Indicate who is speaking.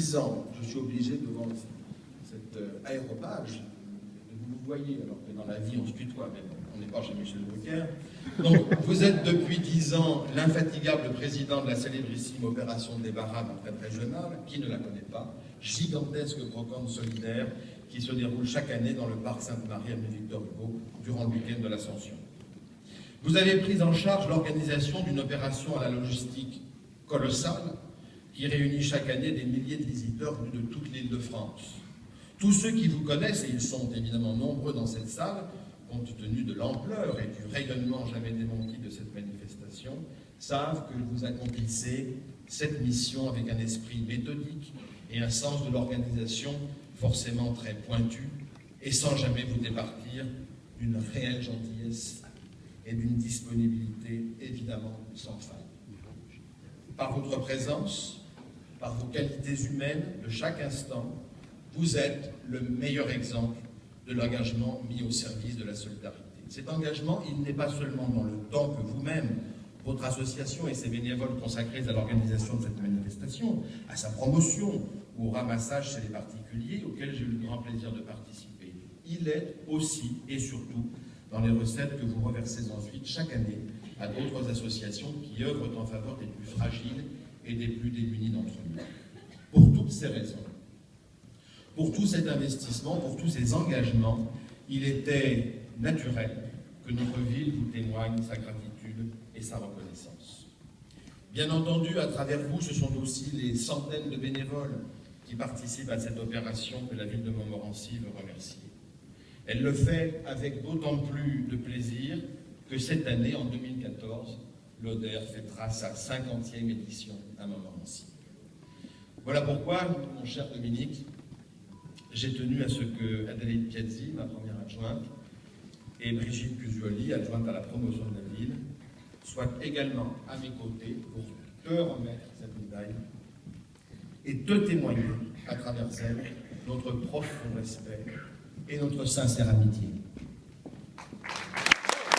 Speaker 1: 10 ans, je suis obligé devant cet aérobage, vous vous voyez, alors que dans la vie on se tutoie, mais on n'est pas chez Michel Drucker. Donc vous êtes depuis 10 ans l'infatigable président de la célébrissime opération de débarras d'entraide régionale, qui ne la connaît pas, gigantesque brocante solidaire qui se déroule chaque année dans le parc Sainte-Marie avenue Victor Hugo durant le week-end de l'Ascension. Vous avez pris en charge l'organisation d'une opération à la logistique colossale qui réunit chaque année des milliers de visiteurs venus de toute l'île de France. Tous ceux qui vous connaissent, et ils sont évidemment nombreux dans cette salle, compte tenu de l'ampleur et du rayonnement jamais démenti de cette manifestation, savent que vous accomplissez cette mission avec un esprit méthodique et un sens de l'organisation forcément très pointu, et sans jamais vous départir d'une réelle gentillesse et d'une disponibilité évidemment sans faille. Par votre présence, par vos qualités humaines de chaque instant, vous êtes le meilleur exemple de l'engagement mis au service de la solidarité. Cet engagement, il n'est pas seulement dans le temps que vous-même, votre association et ses bénévoles consacrés à l'organisation de cette manifestation, à sa promotion ou au ramassage chez les particuliers auxquels j'ai eu le grand plaisir de participer. Il est aussi et surtout dans les recettes que vous reversez ensuite chaque année à d'autres associations qui œuvrent en faveur des plus fragiles et des plus démunis d'entre nous. Pour toutes ces raisons, pour tout cet investissement, pour tous ces engagements, il était naturel que notre ville vous témoigne sa gratitude et sa reconnaissance. Bien entendu, à travers vous, ce sont aussi les centaines de bénévoles qui participent à cette opération que la ville de Montmorency veut remercier. Elle le fait avec d'autant plus de plaisir que cette année, en 2014, l'ODER fêtera sa 50e édition à Montmorency. Voilà pourquoi, mon cher Dominique, j'ai tenu à ce que Adélaïde Piazzi, ma première adjointe, et Brigitte Cusioli, adjointe à la promotion de la ville, soient également à mes côtés pour te remettre cette médaille et te témoigner à travers elle notre profond respect et notre sincère amitié.